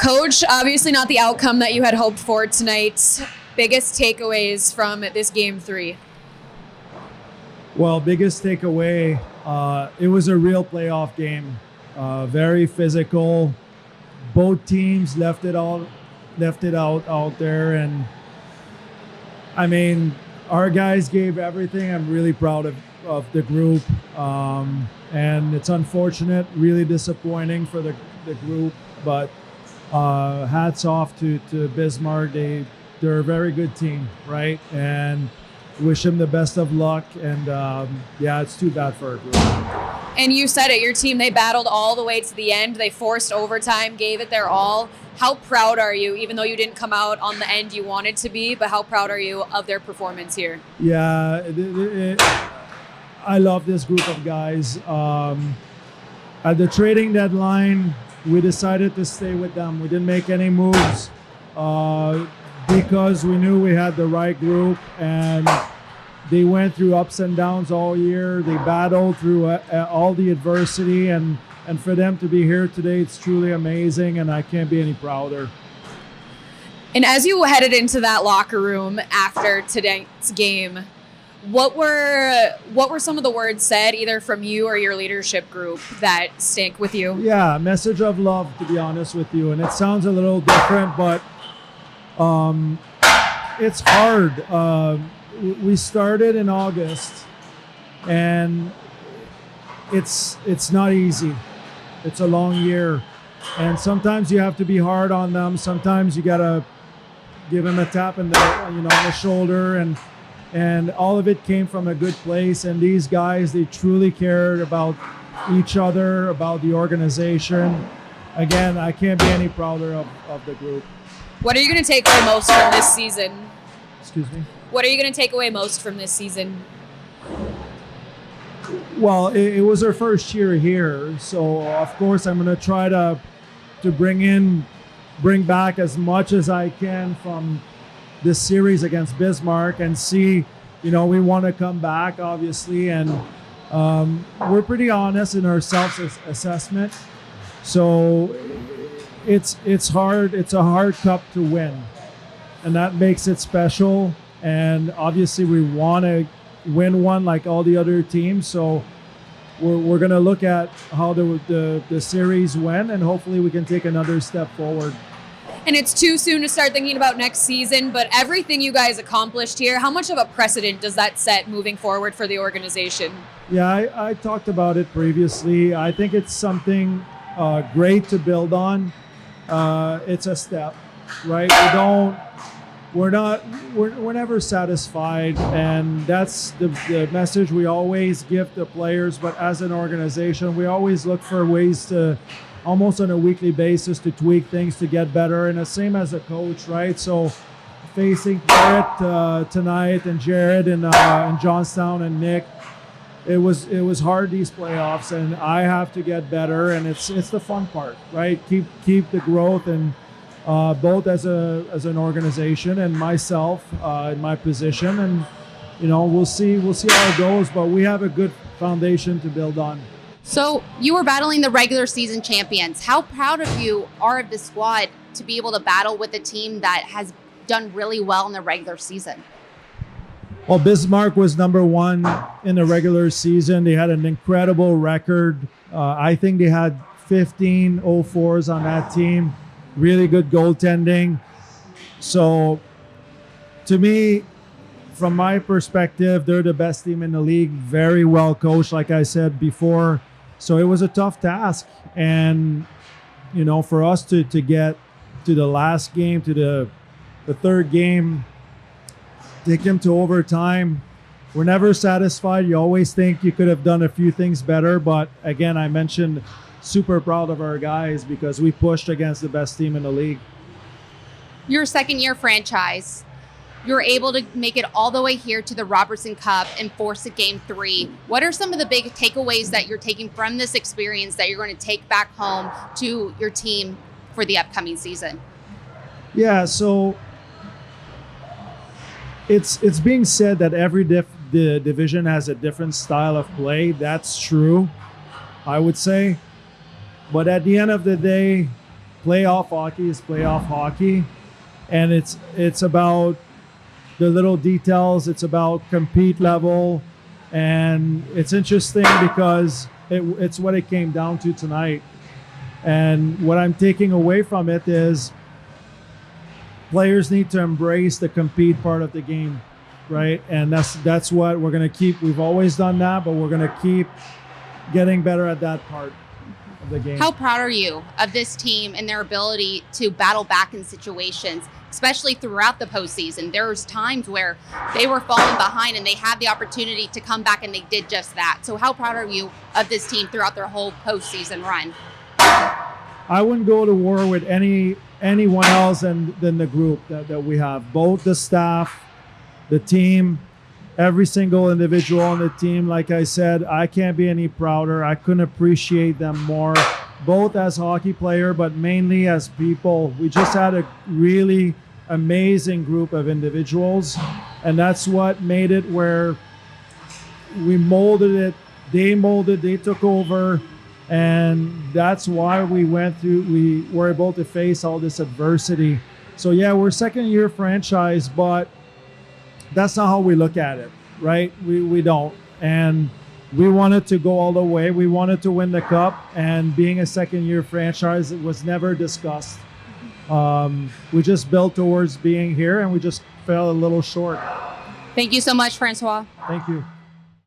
Coach, obviously not the outcome that you had hoped for tonight. Biggest takeaways from this game 3? Well, biggest takeaway, it was a real playoff game. Very physical. Both teams left it out there, and I mean, our guys gave everything. I'm really proud of the group, and it's unfortunate, really disappointing for the group, but hats off to Bismarck. They're a very good team, right? And wish them the best of luck. And yeah, it's too bad for our group. And you said it, your team, they battled all the way to the end. They forced overtime, gave it their all. How proud are you, even though you didn't come out on the end you wanted to be, but how proud are you of their performance here? Yeah, I love this group of guys. At the trading deadline, we decided to stay with them. We didn't make any moves because we knew we had the right group, and they went through ups and downs all year. They battled through all the adversity, and for them to be here today, it's truly amazing, and I can't be any prouder. And as you headed into that locker room after today's game, what were some of the words said, either from you or your leadership group, that stick with you? Yeah, message of love, to be honest with you. And it sounds a little different, but it's hard. We started in August, and it's not easy. It's a long year, and sometimes you have to be hard on them. Sometimes you gotta give them a tap on the shoulder, and all of it came from a good place. And these guys, they truly cared about each other, about the organization. Again, I can't be any prouder of the group. What are you going to take away most from this season? Excuse me? What are you going to take away most from this season? Well, it was our first year here, so of course I'm going to try to bring back as much as I can from this series against Bismarck, and see, we want to come back, obviously, and we're pretty honest in our self-assessment. So it's hard. It's a hard cup to win, and that makes it special. And obviously, we want to win one like all the other teams. So we're going to look at how the series went, and hopefully we can take another step forward. And it's too soon to start thinking about next season, but everything you guys accomplished here, how much of a precedent does that set moving forward for the organization? Yeah, I talked about it previously. I think it's something great to build on. It's a step, right? We're never satisfied, and that's the message we always give to players. But as an organization, we always look for ways to, almost on a weekly basis, to tweak things to get better. And the same as a coach, right? So facing Garrett tonight, and Jared, and Johnstown, and Nick, it was hard, these playoffs, and I have to get better, and it's the fun part, right? Keep the growth, and both as an organization and myself in my position, and we'll see how it goes, but we have a good foundation to build on. So you were battling the regular season champions. How proud of you are of the squad to be able to battle with a team that has done really well in the regular season? Well, Bismarck was number one in the regular season. They had an incredible record. I think they had 15 0-4s on that team. Really good goaltending. So to me, from my perspective, they're the best team in the league. Very well coached, like I said before. So it was a tough task. And, for us to get to the last game, to the third game, take them to overtime, we're never satisfied. You always think you could have done a few things better. But again, I mentioned, super proud of our guys because we pushed against the best team in the league. Your second-year franchise, you're able to make it all the way here to the Robertson Cup and force a game 3. What are some of the big takeaways that you're taking from this experience that you're going to take back home to your team for the upcoming season? Yeah, so it's being said that every the division has a different style of play. That's true, I would say. But at the end of the day, playoff hockey is playoff hockey, and it's about the little details. It's about compete level, and it's interesting because it's what it came down to tonight. And what I'm taking away from it is players need to embrace the compete part of the game, right? And that's what we're going to keep. We've always done that, but we're going to keep getting better at that part of the game. How proud are you of this team and their ability to battle back in situations, especially throughout the postseason? There was times where they were falling behind and they had the opportunity to come back, and they did just that. So how proud are you of this team throughout their whole postseason run? I wouldn't go to war with anyone else than the group that we have. Both the staff, the team, every single individual on the team. Like I said, I can't be any prouder. I couldn't appreciate them more, both as hockey player, but mainly as people. We just had a really amazing group of individuals, and that's what made it where we molded it. They took over, and that's why we were able to face all this adversity. So yeah, we're second-year franchise, but that's not how we look at it, right? We don't. And we wanted to go all the way. We wanted to win the cup, and being a second-year franchise, it was never discussed. We just built towards being here, and we just fell a little short. Thank you so much, Francois. Thank you.